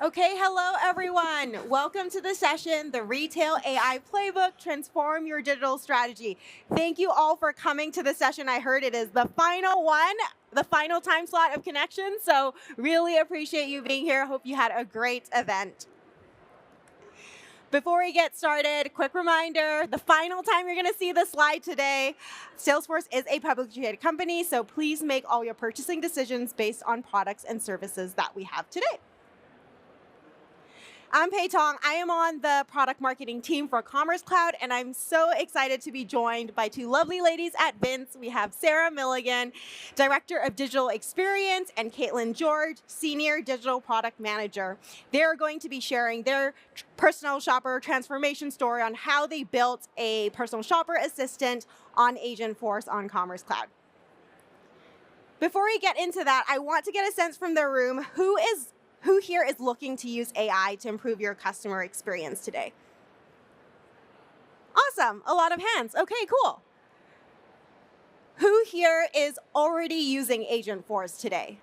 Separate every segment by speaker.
Speaker 1: Okay, hello everyone. Welcome to the session, the Retail AI Playbook, Transform Your Digital Strategy. Thank you all for coming to the session. I heard it is the final one, the final time slot of connection, so really appreciate you being here. Hope you had a great event. Before we get started, quick reminder, the final time you're going to see the slide today, Salesforce is a publicly traded company, so please make all your purchasing decisions based on products and services that we have today. I'm Pei Tong. I am on the product marketing team for Commerce Cloud, and I'm so excited to be joined by two lovely ladies at Vince. We have Sarah Milligan, Director of Digital Experience, and Caitlin George, Senior Digital Product Manager. They're going to be sharing their personal shopper transformation story on how they built a personal shopper assistant on Agentforce on Commerce Cloud. Before we get into that, I want to get a sense from the room, who here is looking to use AI to improve your customer experience today? Awesome, a lot of hands. Okay, cool. Who here is already using Agentforce today?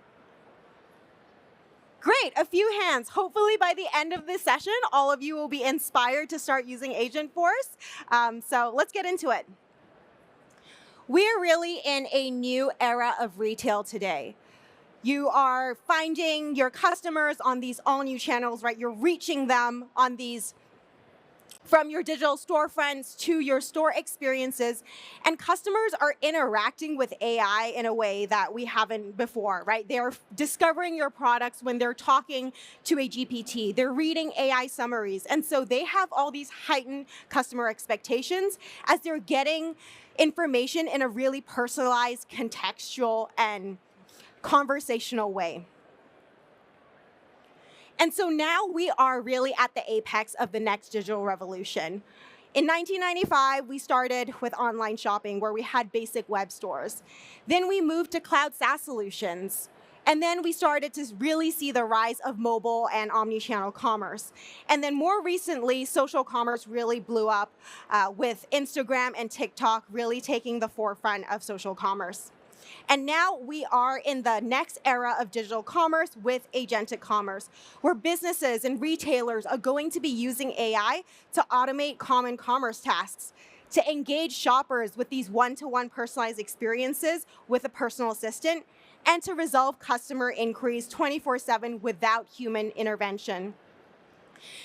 Speaker 1: Great, a few hands. Hopefully by the end of this session, all of you will be inspired to start using Agentforce. So let's get into it. We're really in a new era of retail today. You are finding your customers on these all-new channels, right? You're reaching them on these, from your digital storefronts to your store experiences. And customers are interacting with AI in a way that we haven't before, right? They're discovering your products when they're talking to a GPT. They're reading AI summaries. And so they have all these heightened customer expectations as they're getting information in a really personalized, contextual, and conversational way. And so now we are really at the apex of the next digital revolution. In 1995, we started with online shopping where we had basic web stores. Then we moved to cloud SaaS solutions. And then we started to really see the rise of mobile and omnichannel commerce. And then more recently, social commerce really blew up with Instagram and TikTok really taking the forefront of social commerce. And now we are in the next era of digital commerce with agentic commerce, where businesses and retailers are going to be using AI to automate common commerce tasks, to engage shoppers with these one-to-one personalized experiences with a personal assistant, and to resolve customer inquiries 24/7 without human intervention.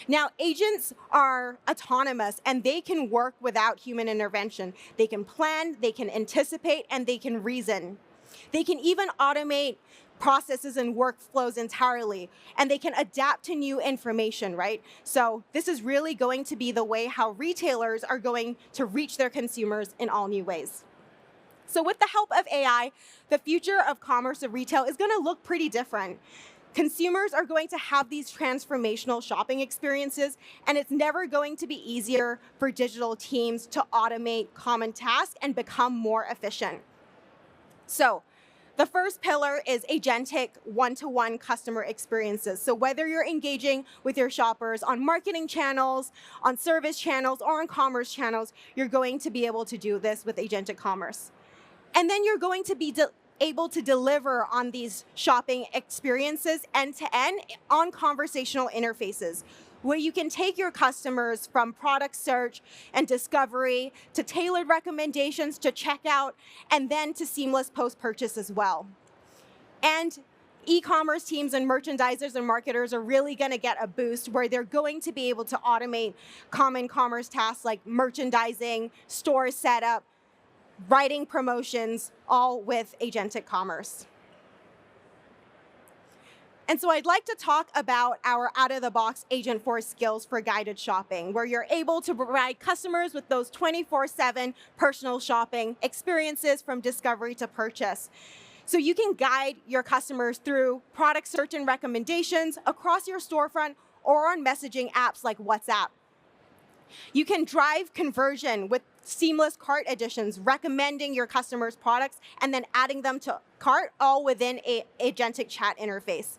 Speaker 1: Now, agents are autonomous, and they can work without human intervention. They can plan, they can anticipate, and they can reason. They can even automate processes and workflows entirely, and they can adapt to new information, right? So this is really going to be the way how retailers are going to reach their consumers in all new ways. So with the help of AI, the future of commerce and retail is going to look pretty different. Consumers are going to have these transformational shopping experiences, and it's never going to be easier for digital teams to automate common tasks and become more efficient. So the first pillar is agentic one-to-one customer experiences. So whether you're engaging with your shoppers on marketing channels, on service channels, or on commerce channels, you're going to be able to do this with agentic commerce. And then you're going to be able to deliver on these shopping experiences end-to-end on conversational interfaces, where you can take your customers from product search and discovery to tailored recommendations to checkout, and then to seamless post-purchase as well. And e-commerce teams and merchandisers and marketers are really going to get a boost where they're going to be able to automate common commerce tasks like merchandising, store setup, writing promotions, all with agentic commerce. And so I'd like to talk about our out-of-the-box Agentforce skills for guided shopping, where you're able to provide customers with those 24/7 personal shopping experiences from discovery to purchase. So you can guide your customers through product search and recommendations across your storefront or on messaging apps like WhatsApp. You can drive conversion with seamless cart additions, recommending your customers' products and then adding them to cart, all within an agentic chat interface.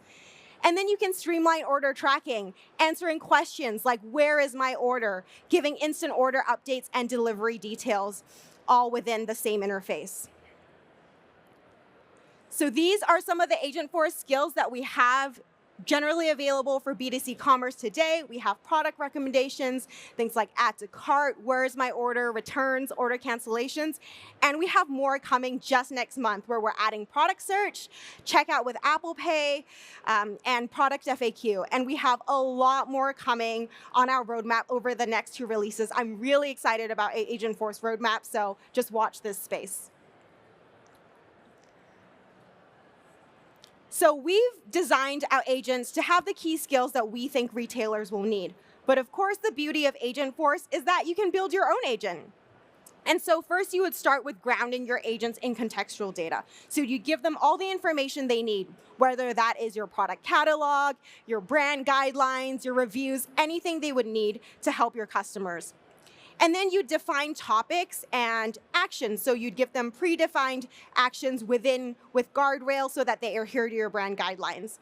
Speaker 1: And then you can streamline order tracking, answering questions like, where is my order? Giving instant order updates and delivery details, all within the same interface. So these are some of the Agentforce skills that we have generally available for B2C commerce today. We have product recommendations, things like add to cart, where's my order, returns, order cancellations, and we have more coming just next month where we're adding product search, checkout with Apple Pay, and product FAQ. And we have a lot more coming on our roadmap over the next 2 releases. I'm really excited about Agentforce roadmap, so just watch this space. So we've designed our agents to have the key skills that we think retailers will need. But of course, the beauty of Agentforce is that you can build your own agent. And so first you would start with grounding your agents in contextual data. So you give them all the information they need, whether that is your product catalog, your brand guidelines, your reviews, anything they would need to help your customers. And then you define topics and actions. So you'd give them predefined actions with guardrails so that they adhere to your brand guidelines.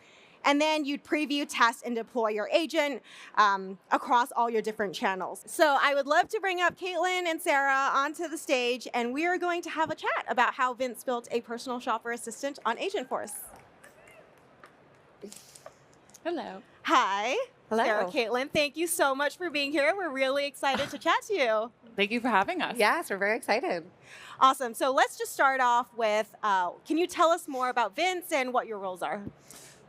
Speaker 1: And then you'd preview, test, and deploy your agent across all your different channels. So I would love to bring up Caitlin and Sarah onto the stage, and we are going to have a chat about how Vince built a personal shopper assistant on Agentforce.
Speaker 2: Hello.
Speaker 1: Hi.
Speaker 2: Hello.
Speaker 1: Sarah, Caitlin, thank you so much for being here. We're really excited to chat to you.
Speaker 2: Thank you for having us.
Speaker 3: Yes, we're very excited.
Speaker 1: Awesome. So let's just start off with, can you tell us more about Vince and what your roles are?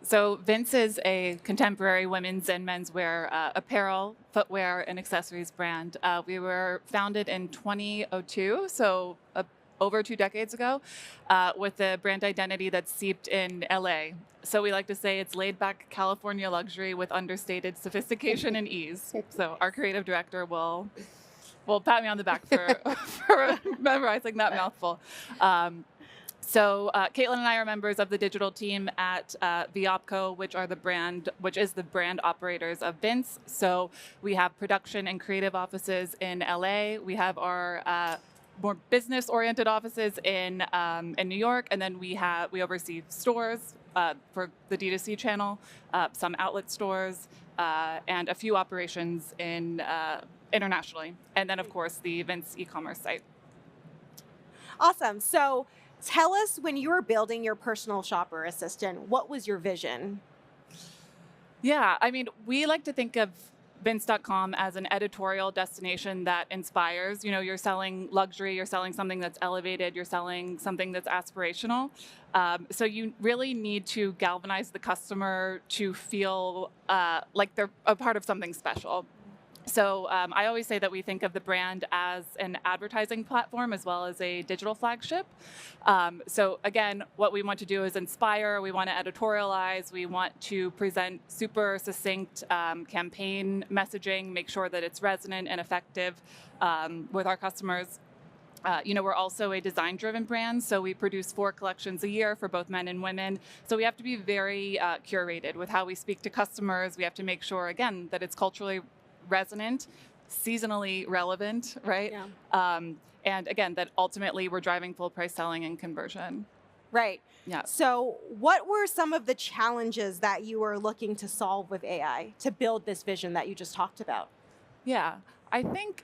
Speaker 2: So Vince is a contemporary women's and menswear apparel, footwear, and accessories brand. We were founded in 2002, so over 2 decades ago, with a brand identity that's seeped in LA. So we like to say it's laid-back California luxury with understated sophistication and ease. So our creative director will pat me on the back for memorizing that mouthful. So Caitlin and I are members of the digital team at Viopco, which is the brand operators of Vince. So we have production and creative offices in LA. We have our more business-oriented offices in New York, and then we oversee stores for the D2C channel, some outlet stores, and a few operations internationally, and then of course the Vince e-commerce site.
Speaker 1: Awesome. So tell us, when you were building your personal shopper assistant, what was your vision?
Speaker 2: Yeah, I mean, we like to think of Vince.com as an editorial destination that inspires. You know, you're selling luxury, you're selling something that's elevated, you're selling something that's aspirational. So you really need to galvanize the customer to feel like they're a part of something special. So I always say that we think of the brand as an advertising platform as well as a digital flagship. So again, what we want to do is inspire, we want to editorialize, we want to present super succinct campaign messaging, make sure that it's resonant and effective with our customers. We're also a design-driven brand, so we produce 4 collections a year for both men and women. So we have to be very curated with how we speak to customers. We have to make sure, again, that it's culturally resonant, seasonally relevant, right?
Speaker 1: Yeah.
Speaker 2: And again, that ultimately we're driving full price selling and conversion.
Speaker 1: Right.
Speaker 2: Yeah.
Speaker 1: So what were some of the challenges that you were looking to solve with AI to build this vision that you just talked about?
Speaker 2: Yeah, I think,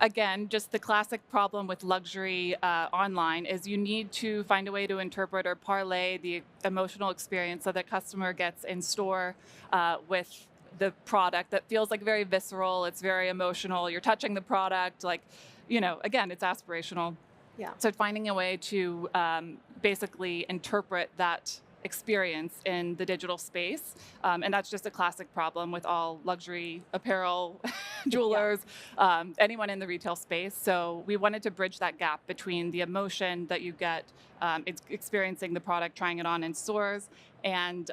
Speaker 2: again, just the classic problem with luxury online is you need to find a way to interpret or parlay the emotional experience that the customer gets in store with the product that feels like very visceral, it's very emotional, you're touching the product, again, it's aspirational.
Speaker 1: Yeah.
Speaker 2: So finding a way to basically interpret that experience in the digital space, and that's just a classic problem with all luxury apparel jewelers, anyone in the retail space. So we wanted to bridge that gap between the emotion that you get experiencing the product, trying it on in stores, and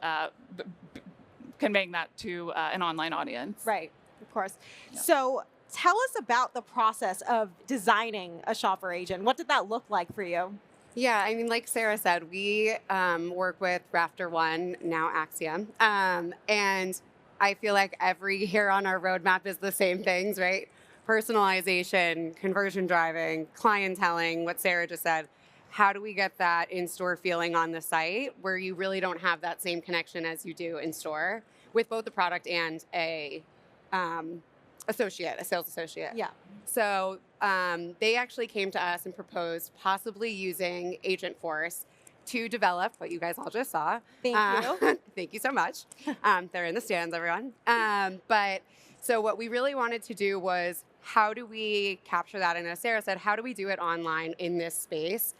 Speaker 2: conveying that to an online audience.
Speaker 1: Right, of course.
Speaker 2: Yeah.
Speaker 1: So tell us about the process of designing a shopper agent. What did that look like for you?
Speaker 3: Yeah, I mean, like Sarah said, we work with Rafter One, now Axiom. And I feel like every year on our roadmap is the same things, right? Personalization, conversion driving, clienteling, what Sarah just said. How do we get that in-store feeling on the site where you really don't have that same connection as you do in store with both the product and a sales associate?
Speaker 1: Yeah.
Speaker 3: So they actually came to us and proposed possibly using Agentforce to develop what you guys all just saw.
Speaker 1: Thank you.
Speaker 3: Thank you so much. They're in the stands, everyone. But so what we really wanted to do was, how do we capture that? And as Sarah said, how do we do it online in this space?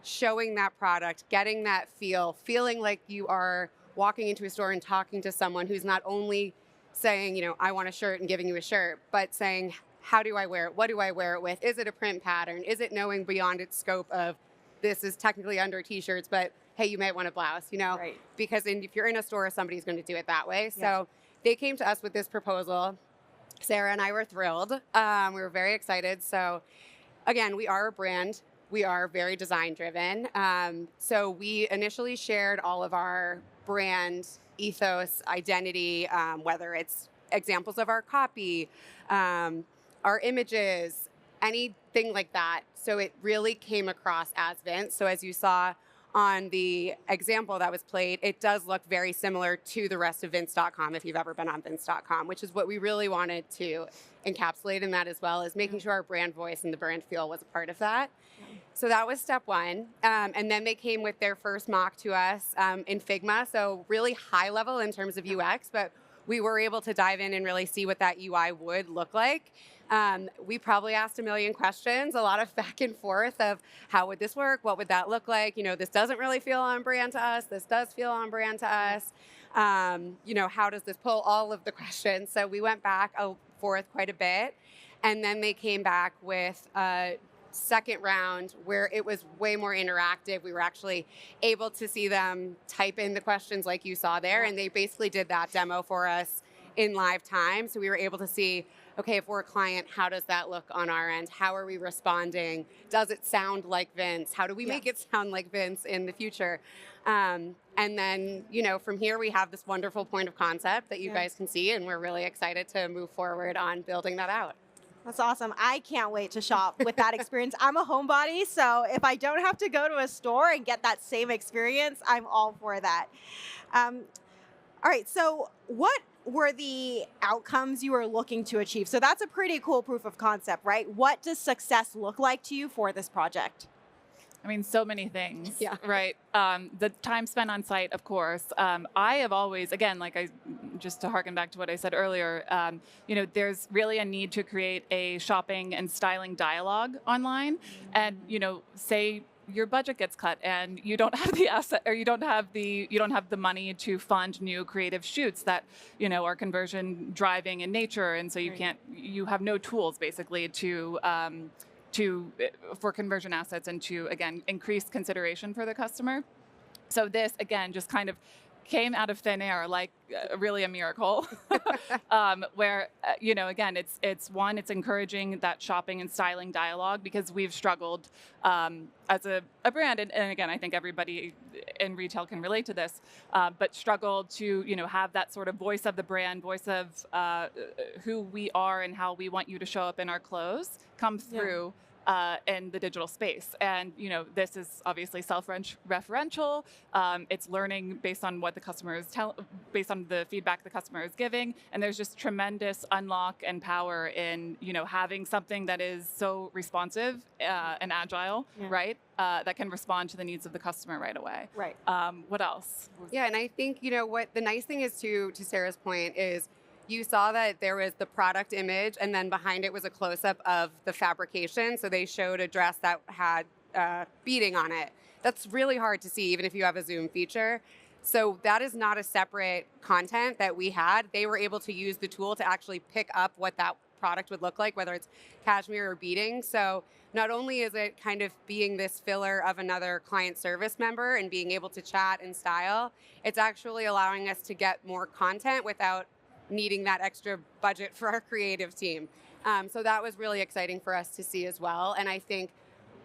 Speaker 3: Showing that product, getting that feeling like you are walking into a store and talking to someone who's not only saying, I want a shirt and giving you a shirt, but saying, how do I wear it? What do I wear it with? Is it a print pattern? Is it knowing beyond its scope of this is technically under t-shirts, but hey, you might want a blouse,
Speaker 1: Right.
Speaker 3: Because if you're in a store, somebody's going to do it that way.
Speaker 1: Yeah.
Speaker 3: So they came to us with this proposal. Sarah and I were thrilled. We were very excited. So again, we are a brand. We are very design driven. So we initially shared all of our brand ethos, identity, whether it's examples of our copy, our images, anything like that. So it really came across as Vince. So as you saw on the example that was played, it does look very similar to the rest of Vince.com if you've ever been on Vince.com, which is what we really wanted to encapsulate in that as well, is making sure our brand voice and the brand feel was a part of that. So that was step one. And then they came with their first mock to us in Figma. So really high level in terms of UX, but we were able to dive in and really see what that UI would look like. We probably asked a million questions, a lot of back and forth of how would this work? What would that look like? This doesn't really feel on brand to us. This does feel on brand to us. How does this pull? All of the questions. So we went back and forth quite a bit. And then they came back with a second round where it was way more interactive. We were actually able to see them type in the questions like you saw there. And they basically did that demo for us in live time. So we were able to see, okay, if we're a client, how does that look on our end? How are we responding? Does it sound like Vince? How do we make it sound like Vince in the future? And then, from here we have this wonderful point of concept that you guys can see, and we're really excited to move forward on building that out.
Speaker 1: That's awesome. I can't wait to shop with that experience. I'm a homebody, so if I don't have to go to a store and get that same experience, I'm all for that. All right, so what were the outcomes you were looking to achieve? So that's a pretty cool proof of concept, right? What does success look like to you for this project?
Speaker 2: I mean, so many things,
Speaker 3: Yeah.
Speaker 2: right? The time spent on site, of course. I have always, again, just to harken back to what I said earlier, there's really a need to create a shopping and styling dialogue online. And, say your budget gets cut and you don't have the asset, or you don't have the money to fund new creative shoots that, are conversion driving in nature. And so you have no tools basically for conversion assets and to, again, increase consideration for the customer. So this, again, just kind of came out of thin air, like really a miracle, where, again, it's encouraging that shopping and styling dialogue, because we've struggled as a brand. And again, I think everybody in retail can relate to this, but struggled to, have that sort of voice of the brand, voice of who we are and how we want you to show up in our clothes come through in the digital space. And, this is obviously self-referential. It's learning based on what the customer is based on the feedback the customer is giving. And there's just tremendous unlock and power in, having something that is so responsive and agile, right? That can respond to the needs of the customer right away.
Speaker 1: Right.
Speaker 2: What else?
Speaker 3: Yeah, and I think, what the nice thing is to Sarah's point is, you saw that there was the product image, and then behind it was a close-up of the fabrication. So they showed a dress that had beading on it. That's really hard to see, even if you have a zoom feature. So that is not a separate content that we had. They were able to use the tool to actually pick up what that product would look like, whether it's cashmere or beading. So not only is it kind of being this filler of another client service member and being able to chat and style, it's actually allowing us to get more content without needing that extra budget for our creative team. So that was really exciting for us to see as well. And I think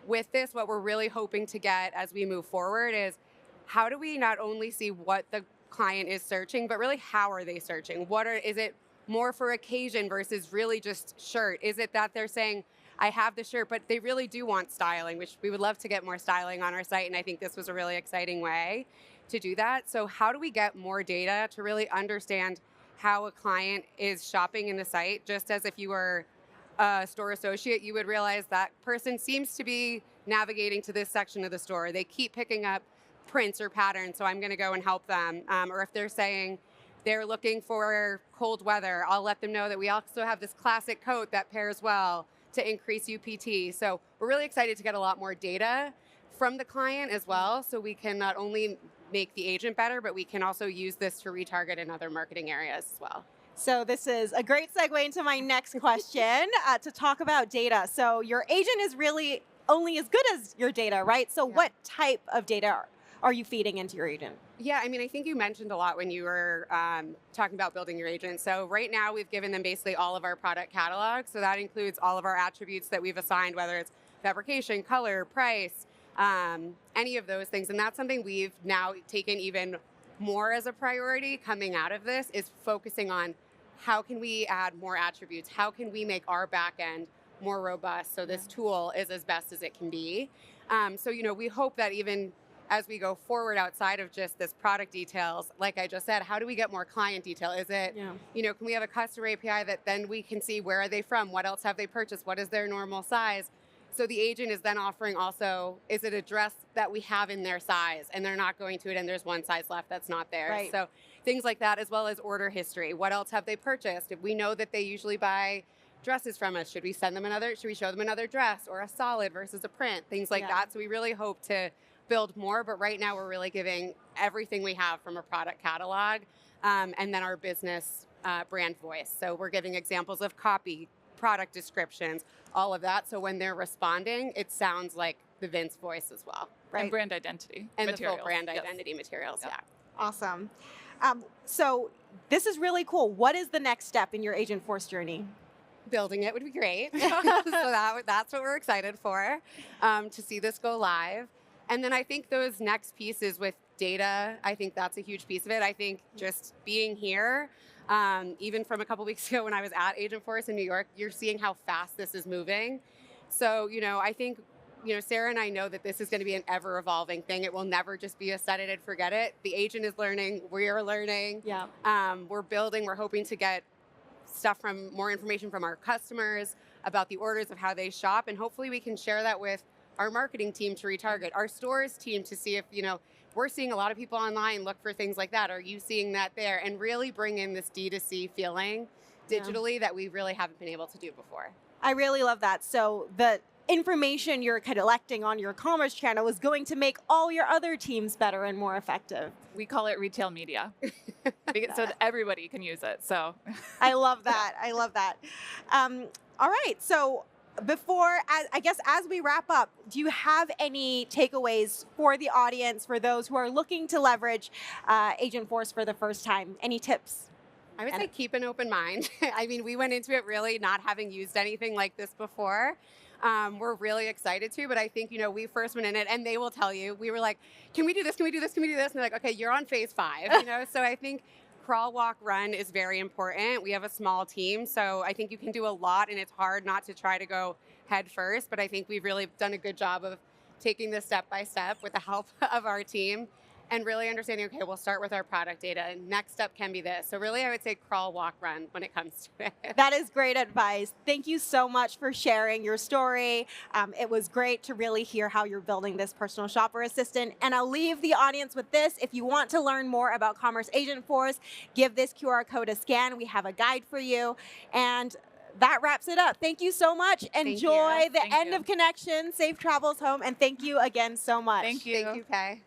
Speaker 3: with this, what we're really hoping to get as we move forward is, how do we not only see what the client is searching, but really how are they searching? Is it more for occasion versus really just shirt? Is it that they're saying, I have the shirt, but they really do want styling, which we would love to get more styling on our site. And I think this was a really exciting way to do that. So how do we get more data to really understand how a client is shopping in the site? Just as if you were a store associate, you would realize that person seems to be navigating to this section of the store. They keep picking up prints or patterns, so I'm going to go and help them. Or if they're saying they're looking for cold weather, I'll let them know that we also have this classic coat that pairs well to increase UPT. So we're really excited to get a lot more data from the client as well, so we can not only make the agent better, but we can also use this to retarget in other marketing areas as well.
Speaker 1: So this is a great segue into my next question to talk about data. So your agent is really only as good as your data, right? So
Speaker 3: Yeah.
Speaker 1: what type of data are you feeding into your agent?
Speaker 3: Yeah, I mean, I think you mentioned a lot when you were talking about building your agent. So right now we've given them basically all of our product catalog. So that includes all of our attributes that we've assigned, whether it's fabrication, color, price, any of those things. And that's something we've now taken even more as a priority coming out of this, is focusing on how can we add more attributes? How can we make our back end more robust so this tool is as best as it can be? So, we hope that even as we go forward outside of just this product details, like I just said, how do we get more client detail? Is it, can we have a customer API that then we can see where are they from? What else have they purchased? What is their normal size? So the agent is then offering also, is it a dress that we have in their size and they're not going to it and there's one size left that's not there?
Speaker 1: Right.
Speaker 3: So things like that, as well as order history. What else have they purchased? If we know that they usually buy dresses from us, should we show them another dress or a solid versus a print? Things like that. So we really hope to build more, but right now we're really giving everything we have from a product catalog and then our business brand voice. So we're giving examples of copy, product descriptions, all of that. So when they're responding, it sounds like the Vince voice as well.
Speaker 2: Right. And brand identity.
Speaker 3: And
Speaker 2: materials.
Speaker 3: the full brand identity materials, yeah.
Speaker 1: Awesome. So this is really cool. What is the next step in your Agentforce journey?
Speaker 3: Building it would be great. So that's what we're excited for, to see this go live. And then I think those next pieces with data, I think that's a huge piece of it. I think just being here, even from a couple weeks ago when I was at Agentforce in New York, you're seeing how fast this is moving. So, I think, Sarah and I know that this is going to be an ever evolving thing. It will never just be a set it and forget it. The agent is learning. We're learning.
Speaker 1: Yeah.
Speaker 3: We're building. We're hoping to get more information from our customers about the orders of how they shop. And hopefully we can share that with our marketing team to retarget, our stores team to see if, we're seeing a lot of people online look for things like that. Are you seeing that there? And really bring in this D2C feeling digitally that we really haven't been able to do before.
Speaker 1: I really love that. So the information you're collecting on your commerce channel is going to make all your other teams better and more effective.
Speaker 2: We call it retail media, so that everybody can use it. So
Speaker 1: I love that. I love that. All right. So as we wrap up, do you have any takeaways for the audience, for those who are looking to leverage Agentforce for the first time? Any tips?
Speaker 3: I would say keep an open mind. I mean, we went into it really not having used anything like this before. We're really excited to, but I think, we first went in it and they will tell you, we were like, can we do this? Can we do this? Can we do this? And they're like, okay, you're on phase 5, So I think crawl, walk, run is very important. We have a small team, so I think you can do a lot and it's hard not to try to go head first, but I think we've really done a good job of taking this step by step with the help of our team and really understanding, okay, we'll start with our product data and next step can be this. So really, I would say crawl, walk, run when it comes to it.
Speaker 1: That is great advice. Thank you so much for sharing your story. It was great to really hear how you're building this personal shopper assistant. And I'll leave the audience with this. If you want to learn more about Commerce Agentforce, give this QR code a scan. We have a guide for you. And that wraps it up. Thank you so much. Enjoy the end of connection. Safe travels home. And thank you again so much.
Speaker 2: Thank you.
Speaker 3: Thank you, Kay.